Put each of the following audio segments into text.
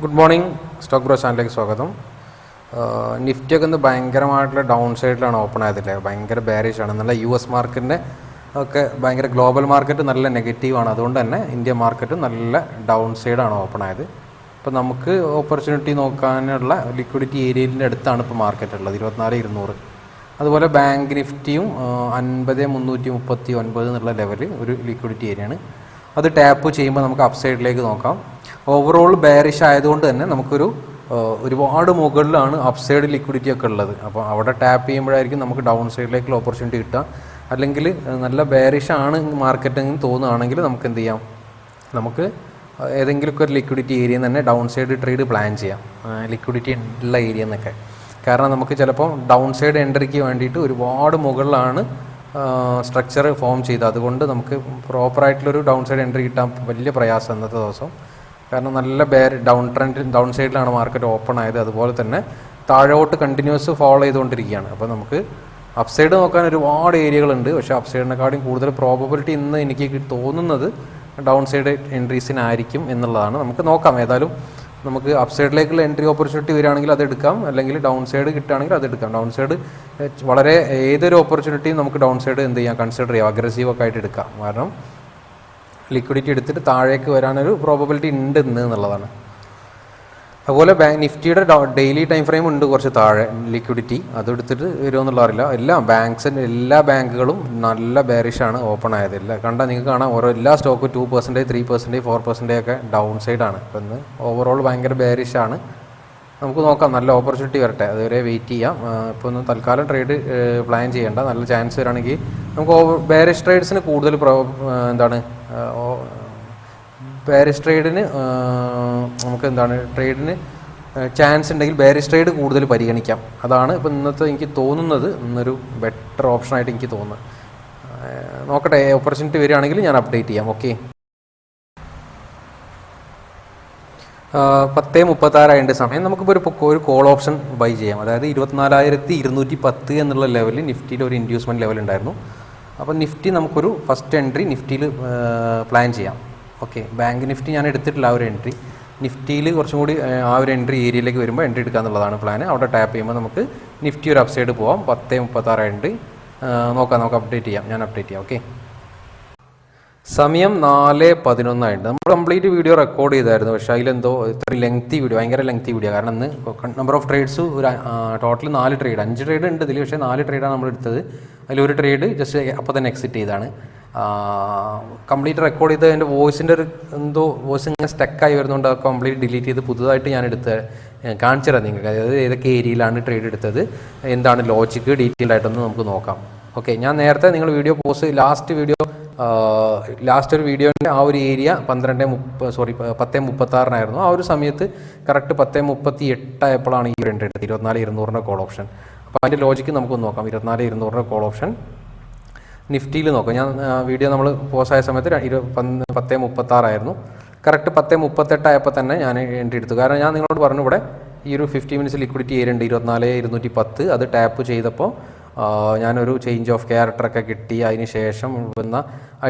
Good morning stock bro ചാനലിലേക്ക് സ്വാഗതം. നിഫ്റ്റിയൊക്കെ ഇന്ന് ഭയങ്കരമായിട്ടുള്ള ഡൗൺ സൈഡിലാണ് ഓപ്പൺ ആയതില്ലേ, ഭയങ്കര ബെയറിഷ് ആണ്. നല്ല US മാർക്കറ്റിൻ്റെ ഒക്കെ ഭയങ്കര ഗ്ലോബൽ മാർക്കറ്റ് നല്ല നെഗറ്റീവാണ്. അതുകൊണ്ട് തന്നെ ഇന്ത്യൻ മാർക്കറ്റ് നല്ല ഡൗൺ സൈഡാണ് ഓപ്പൺ ആയത്. ഇപ്പോൾ നമുക്ക് ഓപ്പർച്യൂണിറ്റി നോക്കാനുള്ള ലിക്വിഡിറ്റി ഏരിയയിൻ്റെ അടുത്താണ് ഇപ്പോൾ മാർക്കറ്റ് ഉള്ളത്, 24,200. അതുപോലെ ബാങ്ക് നിഫ്റ്റിയും 50,339 എന്നുള്ള ലെവൽ ഒരു ലിക്വിഡിറ്റി ഏരിയയാണ്. അത് ടാപ്പ് ചെയ്യുമ്പോൾ നമുക്ക് അപ്പ് സൈഡിലേക്ക് നോക്കാം. ഓവറോൾ ബെയറിഷ് ആയതുകൊണ്ട് തന്നെ നമുക്കൊരു ഒരുപാട് മുകളിലാണ് അപ്പ് സൈഡ് ലിക്വിഡിറ്റി ഒക്കെ ഉള്ളത്. അപ്പോൾ അവിടെ ടാപ്പ് ചെയ്യുമ്പോഴായിരിക്കും നമുക്ക് ഡൗൺ സൈഡിലേക്കുള്ള ഓപ്പർച്യൂണിറ്റി കിട്ടുക. അല്ലെങ്കിൽ നല്ല ബെയറിഷ് ആണ് മാർക്കറ്റ് എന്ന് തോന്നുകയാണെങ്കിൽ നമുക്ക് എന്ത് ചെയ്യാം, നമുക്ക് ഏതെങ്കിലുമൊക്കെ ഒരു ലിക്വിഡിറ്റി ഏരിയയിൽ തന്നെ ഡൗൺ സൈഡ് ട്രേഡ് പ്ലാൻ ചെയ്യാം, ലിക്വിഡിറ്റി ഉള്ള ഏരിയ എന്നൊക്കെ. കാരണം നമുക്ക് ചിലപ്പോൾ ഡൗൺ സൈഡ് എൻട്രിക്ക് വേണ്ടിയിട്ട് ഒരുപാട് മുകളിലാണ് സ്ട്രക്ചർ ഫോം ചെയ്ത്, അതുകൊണ്ട് നമുക്ക് പ്രോപ്പറായിട്ടുള്ളൊരു ഡൗൺ സൈഡ് എൻട്രി കിട്ടാൻ വലിയ പ്രയാസം ഇന്നത്തെ ദിവസം. കാരണം നല്ല ഡൗൺ സൈഡിലാണ് മാർക്കറ്റ് ഓപ്പൺ ആയത്. അതുപോലെ തന്നെ താഴോട്ട് കണ്ടിന്യൂസ് ഫോളോ ചെയ്തുകൊണ്ടിരിക്കുകയാണ്. അപ്പോൾ നമുക്ക് അപ്പ് സൈഡ് നോക്കാൻ ഒരുപാട് ഏരിയകളുണ്ട്. പക്ഷേ അപ്പ് സൈഡിനെക്കാളും കൂടുതൽ പ്രോബബിലിറ്റി ഇന്ന് എനിക്ക് തോന്നുന്നത് ഡൗൺ സൈഡ് എൻട്രീസിനായിരിക്കും എന്നുള്ളതാണ്. നമുക്ക് നോക്കാം. ഏതായാലും നമുക്ക് അപ്പ് സൈഡിലേക്കുള്ള എൻട്രി ഓപ്പർച്യൂണിറ്റി വരികയാണെങ്കിൽ അത് എടുക്കാം, അല്ലെങ്കിൽ ഡൗൺ സൈഡ് കിട്ടുകയാണെങ്കിൽ അത് എടുക്കാം. ഡൗൺ സൈഡ് വളരെ ഏതൊരു ഓപ്പർച്യൂണിറ്റിയും നമുക്ക് ഡൗൺ സൈഡ് എന്ത് ചെയ്യാം, കൺസിഡർ ചെയ്യാം, അഗ്രസീവൊക്കെ ആയിട്ട് എടുക്കാം. കാരണം ലിക്വിഡിറ്റി എടുത്തിട്ട് താഴേക്ക് വരാനൊരു പ്രോബബിലിറ്റി ഉണ്ട് എന്നുള്ളതാണ്. അതുപോലെ ബാങ്ക് നിഫ്റ്റിയുടെ ഡെയിലി ടൈം ഫ്രെയിം ഉണ്ട് കുറച്ച് താഴെ ലിക്വിഡിറ്റി, അതെടുത്തിട്ട് വരുമെന്നുള്ള അറിയില്ല. എല്ലാ ബാങ്കുകളും നല്ല ബെയറിഷാണ് ഓപ്പൺ ആയത്. കണ്ടാൽ നിങ്ങൾക്ക് കാണാം, എല്ലാ സ്റ്റോക്കും 2%, 3%, 4% ഒക്കെ ഡൗൺ സൈഡാണ്. അപ്പോൾ ഇന്ന് ഓവറോൾ ഭയങ്കര ബെയറിഷാണ്. നമുക്ക് നോക്കാം, നല്ല ഓപ്പർച്യൂണിറ്റി വരട്ടെ, അതുവരെ വെയിറ്റ് ചെയ്യാം. ഇപ്പോൾ ഒന്ന് തൽക്കാലം ട്രേഡ് പ്ലാൻ ചെയ്യേണ്ട. നല്ല ചാൻസ് വരികയാണെങ്കിൽ നമുക്ക് ബെയറിഷ് ട്രേഡ്സിന് കൂടുതൽ ബെയറിഷ് ട്രേഡിന് ട്രേഡിന് ചാൻസ് ഉണ്ടെങ്കിൽ ബെയറിഷ് ട്രേഡ് കൂടുതൽ പരിഗണിക്കാം. അതാണ് ഇപ്പോൾ ഇന്നത്തെ എനിക്ക് തോന്നുന്നത്, ഇന്നൊരു ബെറ്റർ ഓപ്ഷനായിട്ട് എനിക്ക് തോന്നുന്നത്. നോക്കട്ടെ, ഓപ്പർച്യൂണിറ്റി വരികയാണെങ്കിൽ ഞാൻ അപ്ഡേറ്റ് ചെയ്യാം. ഓക്കെ, 10:36 സമയം. നമുക്കിപ്പോൾ ഒരു കോൾ ഓപ്ഷൻ ബൈ ചെയ്യാം. അതായത് 24,210 എന്നുള്ള ലെവലിൽ നിഫ്റ്റിയിൽ ഒരു ഇൻഡ്യൂസ്മെൻറ്റ് ലെവൽ ഉണ്ടായിരുന്നു. അപ്പോൾ നിഫ്റ്റി നമുക്കൊരു ഫസ്റ്റ് എൻട്രി നിഫ്റ്റിയിൽ പ്ലാൻ ചെയ്യാം. ഓക്കെ, ബാങ്ക് നിഫ്റ്റി ഞാൻ എടുത്തിട്ടില്ല ആ ഒരു എൻട്രി. നിഫ്റ്റിയിൽ കുറച്ചും കൂടി ആ ഒരു എൻട്രി ഏരിയയിലേക്ക് വരുമ്പോൾ എൻട്രി എടുക്കുക എന്നുള്ളതാണ് പ്ലാൻ. അവിടെ ടാപ്പ് ചെയ്യുമ്പോൾ നമുക്ക് നിഫ്റ്റി ഒരു അപ്സൈഡ് പോവാം. 10:36 നോക്കാം, നമുക്ക് അപ്ഡേറ്റ് ചെയ്യാം. ഞാൻ അപ്ഡേറ്റ് ചെയ്യാം. ഓക്കെ, സമയം 4:11 നമ്മൾ കംപ്ലീറ്റ് വീഡിയോ റെക്കോർഡ് ചെയ്തായിരുന്നു. പക്ഷേ അതിലെന്തോ ഇത്ര ഭയങ്കര ലെങ്തി വീഡിയോ. കാരണം ഇന്ന് number of trades total 4 trade, 5 trade ഉണ്ട് ഇതിൽ. പക്ഷേ 4 ട്രേഡാണ് നമ്മൾ എടുത്തത്. അതിലൊരു ട്രേഡ് ജസ്റ്റ് അപ്പോൾ തന്നെ എക്സിറ്റ് ചെയ്താണ്. കംപ്ലീറ്റ് റെക്കോർഡ് ചെയ്ത് അതിൻ്റെ വോയിസിൻ്റെ വോയിസ് ഇങ്ങനെ സ്റ്റക്കായി വരുന്നതുകൊണ്ട് അത് കംപ്ലീറ്റ് ഡിലീറ്റ് ചെയ്ത് പുതുതായിട്ട് ഞാൻ കാണിച്ചു തരാം നിങ്ങൾക്ക്. അതായത് ഏതൊക്കെ ഏരിയയിലാണ് ട്രേഡ് എടുത്തത്, എന്താണ് ലോജിക്ക്, ഡീറ്റെയിൽ ആയിട്ടൊന്ന് നമുക്ക് നോക്കാം. ഓക്കെ, ഞാൻ നേരത്തെ നിങ്ങൾ വീഡിയോ ലാസ്റ്റ് ഒരു വീഡിയോൻ്റെ ആ ഒരു ഏരിയ 10:36 ആ ഒരു സമയത്ത് കറക്റ്റ് 10:38 ആയപ്പോഴാണ് ഈ എൻട്രി എടുത്തത്, 24,200 കോൾ ഓപ്ഷൻ. അപ്പോൾ അതിൻ്റെ ലോജിക്ക് നമുക്കൊന്ന് നോക്കാം. 24,200 കോൾ ഓപ്ഷൻ നിഫ്റ്റിയിൽ നോക്കാം. ഞാൻ വീഡിയോ നമ്മൾ പോസ്റ്റ് ആയ സമയത്ത് 10:36 കറക്റ്റ് 10:38 ആയപ്പോൾ തന്നെ ഞാൻ എൻട്രി എടുത്തു. കാരണം ഞാൻ നിങ്ങളോട് പറഞ്ഞു, ഇവിടെ ഈ ഒരു 50 മിനിറ്റ്സ് ലിക്വിഡിറ്റി ഏരിയ ഉണ്ട് 24,210. അത് ടാപ്പ് ചെയ്തപ്പോൾ ഞാനൊരു ചേഞ്ച് ഓഫ് ക്യാരക്ടറൊക്കെ കിട്ടി. അതിന് ശേഷം വന്ന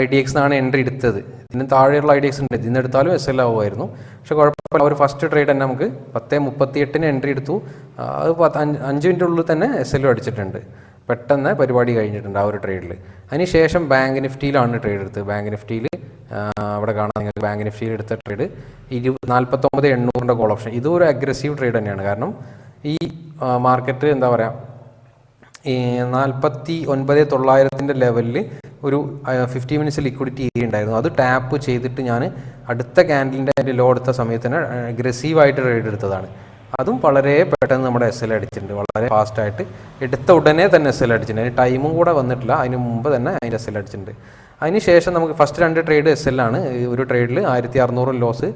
IDX എന്നാണ് എൻട്രി എടുത്തത്. ഇതിന് താഴെയുള്ള IDX ഉണ്ട്, ഇതിന് എടുത്താലും SL ആവുമായിരുന്നു. പക്ഷെ കുഴപ്പമില്ല, ഒരു ഫസ്റ്റ് ട്രേഡ് തന്നെ നമുക്ക് 10:38 എൻട്രി എടുത്തു. അത് 5 മിനിറ്റിനുള്ളിൽ തന്നെ SL അടിച്ചിട്ടുണ്ട്. പെട്ടെന്ന് പരിപാടി കഴിഞ്ഞിട്ടുണ്ട് ആ ഒരു ട്രേഡിൽ. അതിന് ശേഷം ബാങ്ക് നിഫ്റ്റിയിലാണ് ട്രേഡ് എടുത്തത്. ബാങ്ക് നിഫ്റ്റിയിൽ അവിടെ കാണാം നിങ്ങൾക്ക്, ബാങ്ക് നിഫ്റ്റിയിൽ എടുത്ത ട്രേഡ് 49,800 കോൾ ഓപ്ഷൻ. ഇതും ഒരു അഗ്രസീവ് ട്രേഡ് തന്നെയാണ്. കാരണം ഈ മാർക്കറ്റ് 49,900 ലെവലിൽ ഒരു 50 മിനിറ്റ്സ് ലിക്വിഡിറ്റി ഏരിയ ഉണ്ടായിരുന്നു. അത് ടാപ്പ് ചെയ്തിട്ട് ഞാൻ അടുത്ത ക്യാൻഡലിൻ്റെ ലോ എടുത്ത സമയത്ത് തന്നെ അഗ്രസീവായിട്ട് ട്രേഡ് എടുത്തതാണ്. അതും വളരെ പെട്ടെന്ന് നമ്മുടെ SL അടിച്ചിട്ടുണ്ട്. വളരെ ഫാസ്റ്റായിട്ട് എടുത്ത ഉടനെ തന്നെ SL അടിച്ചിട്ടുണ്ട്. അതിന് ടൈമും കൂടെ വന്നിട്ടില്ല, അതിന് മുമ്പ് തന്നെ അതിൻ്റെ SL അടിച്ചിട്ടുണ്ട്. അതിന് ശേഷം നമുക്ക് ഫസ്റ്റ് 2 ട്രേഡ് SL ആണ്. ഒരു ട്രേഡിൽ 1,600 ലോസ്,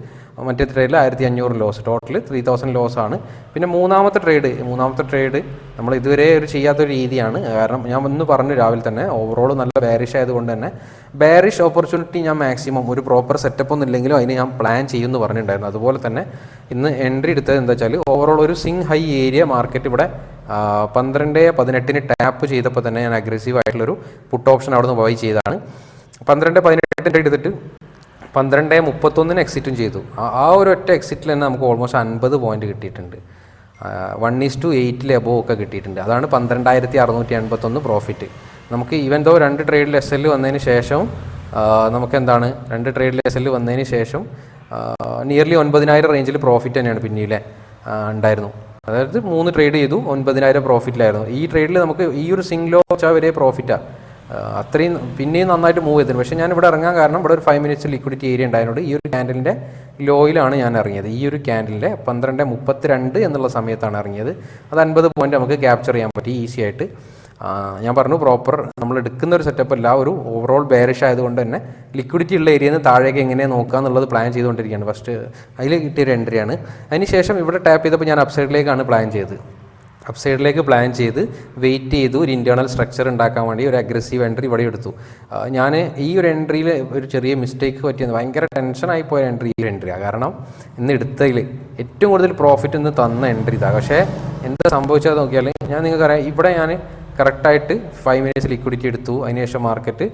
മറ്റേ ട്രേഡിൽ 1,500 ലോസ്, ടോട്ടൽ 3,000 ലോസാണ്. പിന്നെ മൂന്നാമത്തെ ട്രേഡ് നമ്മൾ ഇതുവരെ ചെയ്യാത്തൊരു രീതിയാണ്. കാരണം ഞാൻ ഒന്ന് പറഞ്ഞു രാവിലെ തന്നെ, ഓവറോൾ നല്ല ബെയറിഷ് ആയതുകൊണ്ട് തന്നെ ബെയറിഷ് ഓപ്പർച്യൂണിറ്റി ഞാൻ മാക്സിമം ഒരു പ്രോപ്പർ സെറ്റപ്പ് ഒന്നും ഇല്ലെങ്കിലും അതിന് ഞാൻ പ്ലാൻ ചെയ്യുമെന്ന് പറഞ്ഞിട്ടുണ്ടായിരുന്നു. അതുപോലെ തന്നെ ഇന്ന് എൻട്രി എടുത്തത് എന്താ വെച്ചാൽ, ഓവറോൾ ഒരു സിങ് ഹൈ ഏരിയ മാർക്കറ്റ് ഇവിടെ 12:18 ടാപ്പ് ചെയ്തപ്പോൾ തന്നെ ഞാൻ അഗ്രസീവ് ആയിട്ടുള്ളൊരു പുട്ട് ഓപ്ഷൻ അവിടെ നിന്ന് ബൈ ചെയ്തതാണ്. 12:18 എടുത്തിട്ട് 12:31 എക്സിറ്റും ചെയ്തു. ആ ഒരു ഒറ്റ എക്സിറ്റിൽ തന്നെ നമുക്ക് ഓൾമോസ്റ്റ് 50 പോയിന്റ് കിട്ടിയിട്ടുണ്ട്. 1:8 ഒക്കെ കിട്ടിയിട്ടുണ്ട്. അതാണ് 12,681 പ്രോഫിറ്റ്. നമുക്ക് ഈവൻ ദോ 2 ട്രേഡിൽ SL വന്നതിന് ശേഷം നമുക്ക് എന്താണ് 2 ട്രേഡിൽ SL വന്നതിന് ശേഷം നിയർലി 9,000 റേഞ്ചിൽ പ്രോഫിറ്റ് തന്നെയാണ് പിന്നീട് ഉണ്ടായിരുന്നു. അതായത് 3 ട്രേഡ് ചെയ്തു 9,000 പ്രോഫിറ്റിലായിരുന്നു. ഈ ട്രേഡിൽ നമുക്ക് ഈ ഒരു സിംഗിൾ വെച്ചാൽ വരെ പ്രോഫിറ്റാണ്. അത്രയും പിന്നെയും നന്നായിട്ട് മൂവ് ചെയ്തിട്ടുണ്ട്. പക്ഷേ ഞാനിവിടെ ഇറങ്ങാൻ കാരണം ഇവിടെ ഒരു 5 മിനിറ്റ്സ് ലിക്വിഡിറ്റി ഏരിയ ഉണ്ടായതുകൊണ്ട് ഈ ഒരു ക്യാൻഡലിൻ്റെ ലോയിലാണ് ഞാൻ ഇറങ്ങിയത്. ഈ ഒരു ക്യാൻഡലിൻ്റെ 12:32 എന്നുള്ള സമയത്താണ് ഇറങ്ങിയത്. അത് 50 പോയിന്റ് നമുക്ക് ക്യാപ്ചർ ചെയ്യാൻ പറ്റി ഈസി ആയിട്ട്. ഞാൻ പറഞ്ഞു പ്രോപ്പർ നമ്മൾ എടുക്കുന്ന ഒരു സെറ്റപ്പ് അല്ല, ഒരു ഓവറോൾ ബെയറിഷ് ആയതുകൊണ്ട് തന്നെ ലിക്വിഡിറ്റി ഉള്ള ഏരിയയിൽ നിന്ന് താഴേക്ക് എങ്ങനെ നോക്കുക എന്നുള്ളത് പ്ലാൻ ചെയ്തുകൊണ്ടിരിക്കുകയാണ്. ഫസ്റ്റ് അതിൽ കിട്ടിയൊരു എൻട്രിയാണ്. അതിനുശേഷം ഇവിടെ ടാപ്പ് ചെയ്തപ്പോൾ ഞാൻ അപ്സൈഡിലേക്കാണ് പ്ലാൻ ചെയ്തത്. അപ്സൈഡിലേക്ക് പ്ലാൻ ചെയ്ത് വെയിറ്റ് ചെയ്തു. ഒരു ഇൻറ്റേർണൽ സ്ട്രക്ചർ ഉണ്ടാക്കാൻ വേണ്ടി ഒരു അഗ്രസീവ് എൻട്രി ഇവിടെ എടുത്തു. ഞാൻ ഈ ഒരു എൻട്രിയിൽ ഒരു ചെറിയ മിസ്റ്റേക്ക് പറ്റിയത്, ഭയങ്കര ടെൻഷനായി പോയ എൻട്രി ഈ എൻട്രിയാണ്. കാരണം ഇന്ന് എടുത്തതിൽ ഏറ്റവും കൂടുതൽ പ്രോഫിറ്റ് ഇന്ന് തന്ന എൻട്രി ഇതാണ്. പക്ഷേ എന്താ സംഭവിച്ചത് നോക്കിയാൽ ഞാൻ നിങ്ങൾക്കറിയാം, ഇവിടെ ഞാൻ കറക്റ്റായിട്ട് 5 മിനിറ്റ്സ് ലിക്വിഡിറ്റി എടുത്തു. അതിനുശേഷം മാർക്കറ്റ്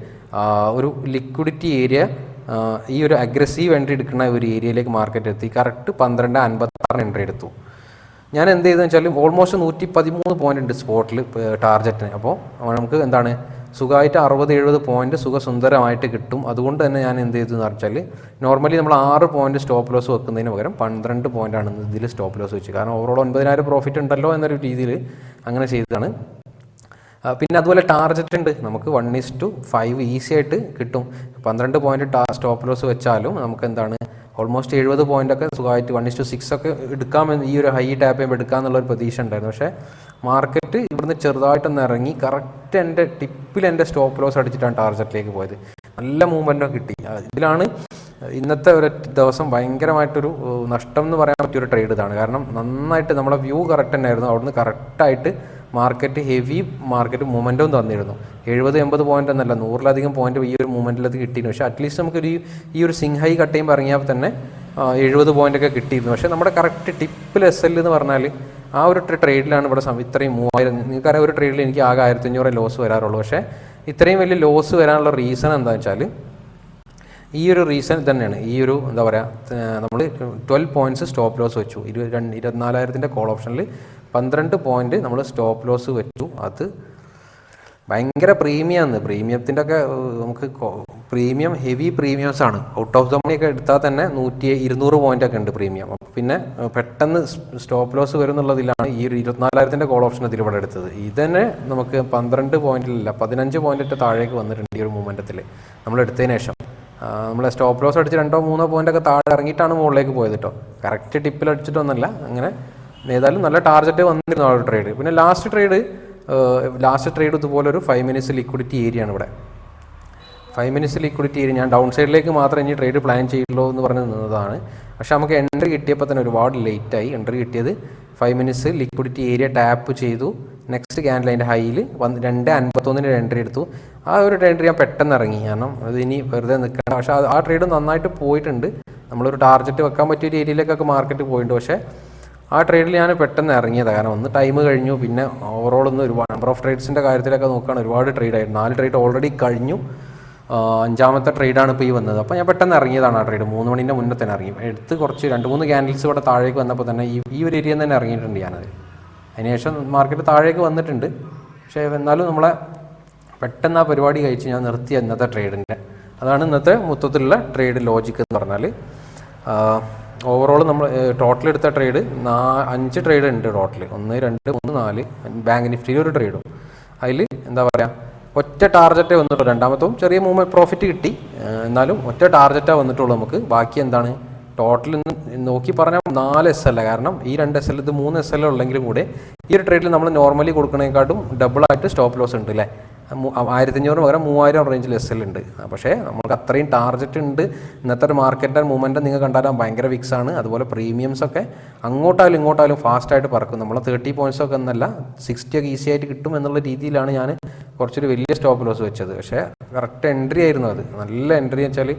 ഒരു ലിക്വിഡിറ്റി ഏരിയ ഈ ഒരു അഗ്രസീവ് എൻട്രി എടുക്കുന്ന ഒരു ഏരിയയിലേക്ക് മാർക്കറ്റ് എത്തി. കറക്റ്റ് 12:56 എൻട്രി എടുത്തു. ഞാൻ എന്ത് ചെയ്തെന്ന് വെച്ചാൽ ഓൾമോസ്റ്റ് 113 പോയിന്റ് ഉണ്ട് സ്പോട്ടിൽ ടാർജറ്റിന്. അപ്പോൾ നമുക്ക് എന്താണ് സുഖമായിട്ട് 60-70 പോയിന്റ് സുഖസുന്ദരമായിട്ട് കിട്ടും. അതുകൊണ്ട് തന്നെ ഞാൻ എന്ത് ചെയ്തു എന്ന് വെച്ചാൽ നോർമലി നമ്മൾ 6 പോയിന്റ് സ്റ്റോപ്പ് ലോസ് വെക്കുന്നതിന് പകരം 12 പോയിന്റാണ് ഇതിൽ സ്റ്റോപ്പ് ലോസ് വെച്ചത്. കാരണം ഓവറോൾ 9,000 പ്രോഫിറ്റ് ഉണ്ടല്ലോ എന്നൊരു രീതിയിൽ അങ്ങനെ ചെയ്തതാണ്. പിന്നെ അതുപോലെ ടാർജറ്റ് ഉണ്ട് നമുക്ക് 1:5 ഈസി ആയിട്ട് കിട്ടും. 12 പോയിന്റ് സ്റ്റോപ്പ് ലോസ് വെച്ചാലും നമുക്ക് എന്താണ് ഓൾമോസ്റ്റ് 70 പോയിൻ്റൊക്കെ സുഖമായിട്ട് 1:6 ഒക്കെ എടുക്കാമെന്ന് ഈ ഒരു ഹൈ ടാപ്പ് ചെയ്യുമ്പോൾ എടുക്കാമെന്നുള്ളൊരു പ്രതീക്ഷ ഉണ്ടായിരുന്നു. പക്ഷേ മാർക്കറ്റ് ഇവിടുന്ന് ചെറുതായിട്ടൊന്ന് ഇറങ്ങി കറക്റ്റ് എൻ്റെ ടിപ്പിൽ എൻ്റെ സ്റ്റോപ്പ് ലോസ് അടിച്ചിട്ടാണ് ടാർജറ്റിലേക്ക് പോയത്. നല്ല മൂവ്മെൻറ്റൊക്കെ കിട്ടി. ഇതിലാണ് ഇന്നത്തെ ഒരു ദിവസം ഭയങ്കരമായിട്ടൊരു നഷ്ടം എന്ന് പറയാൻ പറ്റിയൊരു ട്രേഡ് ഇതാണ്. കാരണം നന്നായിട്ട് നമ്മളെ വ്യൂ കറക്റ്റ് തന്നെയായിരുന്നു. അവിടുന്ന് കറക്റ്റായിട്ട് മാർക്കറ്റ് ഹെവി മാർക്കറ്റ് മൂവ്മെൻറ്റും തന്നിരുന്നു. 70-80 പോയിന്റ് എന്നല്ല 100-ലധികം പോയിന്റ് ഈ ഒരു മൂവ്മെൻറ്റിൽ അത് കിട്ടിയിരുന്നു. പക്ഷേ അറ്റ്ലീസ്റ്റ് നമുക്കൊരു ഈ ഒരു സിംഗ് ഹൈ കട്ട് ചെയ്യുമ്പോൾ ഇറങ്ങിയാൽ തന്നെ 70 പോയിൻ്റൊക്കെ കിട്ടിയിരുന്നു. പക്ഷേ നമ്മുടെ കറക്റ്റ് ടിപ്പിൽ SL എന്ന് പറഞ്ഞാൽ ആ ഒരു ട്രേഡിലാണ് ഇവിടെ ഇത്രയും 3000. നിങ്ങൾക്കറിയാം ഒരു ട്രേഡിൽ എനിക്ക് ആകെ 1,500 ലോസ് വരാറുള്ളൂ. പക്ഷേ ഇത്രയും വലിയ ലോസ് വരാനുള്ള റീസൺ എന്താണെന്ന് വെച്ചാൽ ഈ ഒരു റീസൺ തന്നെയാണ്. ഈ ഒരു എന്താ പറയുക, നമ്മൾ 12 പോയിൻറ്റ്സ് സ്റ്റോപ്പ് ലോസ് വെച്ചു. 24,000 കോൾ ഓപ്ഷനിൽ 12 പോയിന്റ് നമ്മൾ സ്റ്റോപ്പ് ലോസ് വെച്ചു. അത് ഭയങ്കര പ്രീമിയമാണ്. പ്രീമിയത്തിൻ്റെ ഒക്കെ നമുക്ക് പ്രീമിയം ഹെവി പ്രീമിയംസ് ആണ്. ഔട്ട് ഓഫ് ദ മണി ഒക്കെ എടുത്താൽ തന്നെ 100-200 പോയിൻ്റൊക്കെ ഉണ്ട് പ്രീമിയം. പിന്നെ പെട്ടെന്ന് സ്റ്റോപ്പ് ലോസ് വരും എന്നുള്ളതിലാണ് ഈ ഒരു 24,000 കോൾ ഓപ്ഷൻ ഇതിൽ ഇവിടെ എടുത്തത്. ഇത് തന്നെ നമുക്ക് 12 പോയിന്റിലല്ല 15 പോയിന്റ് താഴേക്ക് വന്നിട്ടുണ്ട് ഈ ഒരു മൂവ്മെൻറ്റത്തിൽ നമ്മൾ എടുത്തതിന് ശേഷം. നമ്മളെ സ്റ്റോപ്പ് ലോസ് അടിച്ച് 2-3 പോയിൻ്റൊക്കെ താഴെ ഇറങ്ങിയിട്ടാണ് മുകളിലേക്ക് പോയത് കേട്ടോ. കറക്റ്റ് ടിപ്പിൽ അടിച്ചിട്ടൊന്നുമല്ല. അങ്ങനെ ഏതായാലും നല്ല ടാർജറ്റ് വന്നിരുന്നു ആ ഒരു ട്രേഡ്. പിന്നെ ലാസ്റ്റ് ട്രേഡ് ഇതുപോലെ ഒരു 5 മിനിറ്റ്സ് ലിക്വിഡിറ്റി ഏരിയ ആണ് ഇവിടെ. 5 മിനിറ്റ്സ് ലിക്വിഡിറ്റി ഏരിയ ഞാൻ ഡൗൺ സൈഡിലേക്ക് മാത്രമേ ഇനി ട്രേഡ് പ്ലാൻ ചെയ്യുള്ളൂ എന്ന് പറഞ്ഞ് നിന്നതാണ്. പക്ഷെ നമുക്ക് എൻട്രി കിട്ടിയപ്പോൾ തന്നെ ഒരുപാട് ലേറ്റായി. എൻട്രി കിട്ടിയത് 5 മിനിറ്റ്സ് ലിക്വിഡിറ്റി ഏരിയ ടാപ്പ് ചെയ്തു. നെക്സ്റ്റ് ക്യാൻഡിൽ അതിൻ്റെ ഹൈയിൽ 2:51 എൻട്രി എടുത്തു. ആ ഒരു എൻട്രി ഞാൻ പെട്ടെന്ന് ഇറങ്ങി. കാരണം അത് ഇനി വെറുതെ നിൽക്കണം. പക്ഷേ ആ ട്രേഡ് നന്നായിട്ട് പോയിട്ടുണ്ട്. നമ്മളൊരു ടാർജറ്റ് വെക്കാൻ പറ്റിയ ഒരു ഏരിയയിലേക്കൊക്കെ മാർക്കറ്റ് പോയിട്ടുണ്ട്. പക്ഷേ ആ ട്രേഡിൽ ഞാൻ പെട്ടെന്ന് ഇറങ്ങിയതാണ്. കാരണം ഒന്ന് ടൈം കഴിഞ്ഞു. പിന്നെ ഓവറോൾ ഒന്ന് ഒരുപാട് നമ്പർ ഓഫ് ട്രേഡ്സിൻ്റെ കാര്യത്തിലൊക്കെ നോക്കുകയാണ് ഒരുപാട് ട്രേഡായിരുന്നു. 4 ട്രേഡ് ഓൾറെഡി കഴിഞ്ഞു. 5ാമത്തെ ട്രേഡാണ് ഇപ്പോൾ ഈ വന്നത്. അപ്പോൾ ഞാൻ പെട്ടെന്ന് ഇറങ്ങിയതാണ് ആ ട്രേഡ്. 3 മണിൻ്റെ മുന്നേ തന്നെ ഇറങ്ങി. എടുത്ത് കുറച്ച് 2-3 ക്യാൻഡിൽസ് ഇവിടെ താഴേക്ക് വന്നപ്പോൾ തന്നെ ഈ ഒരു ഏരിയയിൽ തന്നെ ഇറങ്ങിയിട്ടുണ്ട് ഞാനത്. അതിനുശേഷം മാർക്കറ്റ് താഴേക്ക് വന്നിട്ടുണ്ട്. പക്ഷേ എന്നാലും നമ്മളെ പെട്ടെന്ന് ആ പരിപാടി കഴിച്ച് ഞാൻ നിർത്തിയ ഇന്നത്തെ ട്രേഡിൻ്റെ. അതാണ് ഇന്നത്തെ മൊത്തത്തിലുള്ള ട്രേഡ് ലോജിക്ക് എന്ന് പറഞ്ഞാൽ. ഓവറോൾ നമ്മൾ ടോട്ടൽ എടുത്ത ട്രേഡ് 5 ട്രേഡ് ഉണ്ട് ടോട്ടൽ. 1, 2, 3, 4 ബാങ്ക് നിഫ്റ്റിയിൽ ഒരു ട്രേഡും. അതിൽ എന്താ പറയുക ഒറ്റ ടാർജറ്റേ വന്നിട്ടുള്ളൂ. രണ്ടാമത്തും ചെറിയ മൂവ്മെൻറ്റ് പ്രോഫിറ്റ് കിട്ടി. എന്നാലും ഒറ്റ ടാർജറ്റാണ് വന്നിട്ടുള്ളൂ നമുക്ക്. ബാക്കി എന്താണ് ടോട്ടൽ നോക്കി പറഞ്ഞാൽ 4 SL. കാരണം ഈ 2 SL ഇത് 3 SL ഉള്ളെങ്കിലും കൂടെ ഈ ഒരു ട്രേഡിൽ നമ്മൾ നോർമലി കൊടുക്കുന്നതിനെക്കാട്ടും ഡബിളായിട്ട് സ്റ്റോപ്പ് ലോസ് ഉണ്ട് അല്ലേ. 1,500 പകരം 3,000 റേഞ്ചിൽ SL ഉണ്ട്. പക്ഷേ നമുക്ക് അത്രയും ടാർജറ്റ് ഉണ്ട്. ഇന്നത്തെ ഒരു മാർക്കറ്റ് മൂവ്മെൻറ്റ് നിങ്ങൾ കണ്ടാലും ഭയങ്കര വിക്സ് ആണ്. അതുപോലെ പ്രീമിയംസൊക്കെ അങ്ങോട്ടായാലും ഇങ്ങോട്ടായാലും ഫാസ്റ്റായിട്ട് പറക്കും. നമ്മൾ 30 പോയിൻറ്റ്സൊക്കെ എന്നല്ല 60 ഒക്കെ ഈസി ആയിട്ട് കിട്ടും എന്നുള്ള രീതിയിലാണ് ഞാൻ കുറച്ചൊരു വലിയ സ്റ്റോപ്പ് ലോസ് വെച്ചത്. പക്ഷേ കറക്റ്റ് എൻട്രി ആയിരുന്നു അത്. നല്ല എൻട്രി വെച്ചാൽ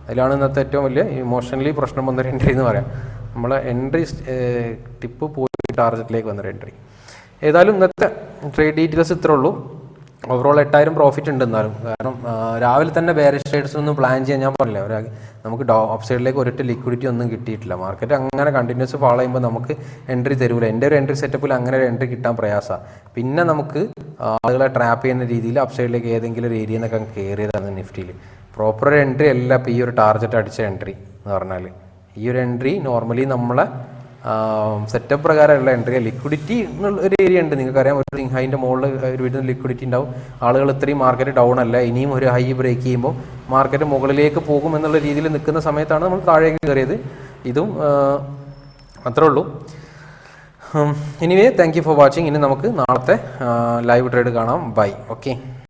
അതിലാണ് ഇന്നത്തെ ഏറ്റവും വലിയ ഇമോഷണലി പ്രശ്നം വന്നൊരു എൻട്രി എന്ന് പറയാം. നമ്മളെ എൻട്രി ടിപ്പ് പോയി ടാർജറ്റിലേക്ക് വന്നൊരു എൻട്രി. ഏതായാലും ഇന്നത്തെ ട്രേഡ് ഡീറ്റെയിൽസ് ഇത്രേ ഉള്ളൂ. ഓവറോൾ 8000 പ്രോഫിറ്റ് ഉണ്ട് എന്നാലും. കാരണം രാവിലെ തന്നെ ബെയറിഷ് ട്രേഡ്സ് ഒന്നും പ്ലാൻ ചെയ്യാൻ ഞാൻ പറഞ്ഞില്ല, നമുക്ക് അപ്പ് സൈഡിലേക്ക് ഒരൊറ്റ ലിക്വിഡിറ്റി ഒന്നും കിട്ടിയിട്ടില്ല. മാർക്കറ്റ് അങ്ങനെ കണ്ടിന്യൂസ് ഫോളോ ചെയ്യുമ്പോൾ നമുക്ക് എൻട്രി തരൂല. എൻ്റെ ഒരു എൻട്രി സെറ്റപ്പിൽ അങ്ങനെ ഒരു എൻട്രി കിട്ടാൻ പ്രയാസമാണ്. പിന്നെ നമുക്ക് ആളുകളെ ട്രാപ്പ് ചെയ്യുന്ന രീതിയിൽ അപ്പ് സൈഡിലേക്ക് ഏതെങ്കിലും ഒരു ഏരിയയിൽ നിന്നൊക്കെ കയറിയതാണ് നിഫ്റ്റിയിൽ. പ്രോപ്പർ ഒരു എൻട്രി അല്ല ഇപ്പോൾ ഈ ഒരു ടാർഗറ്റ് അടിച്ച എൻട്രി എന്ന് പറഞ്ഞാൽ. ഈ ഒരു എൻട്രി നോർമലി നമ്മളെ സെറ്റപ്പ് പ്രകാരമുള്ള എൻട്രി. ലിക്വിഡിറ്റി എന്നുള്ള ഒരു ഏരിയ ഉണ്ട്, നിങ്ങൾക്കറിയാം. ഒരു തിങ് ഹൈൻ്റെ മുകളിൽ ഒരു വീട്ടിൽ ലിക്വിഡിറ്റി ഉണ്ടാവും. ആളുകൾ ഇത്രയും മാർക്കറ്റ് ഡൗൺ അല്ല, ഇനിയും ഒരു ഹൈ ബ്രേക്ക് ചെയ്യുമ്പോൾ മാർക്കറ്റ് മുകളിലേക്ക് പോകും എന്നുള്ള രീതിയിൽ നിൽക്കുന്ന സമയത്താണ് നമ്മൾ താഴേക്ക് കയറിയത്. ഇതും അത്രേ ഉള്ളൂ. Anyway thank you for watching. ഇനി നമുക്ക് നാളത്തെ ലൈവ് ട്രേഡ് കാണാം. ബൈ. ഓക്കെ.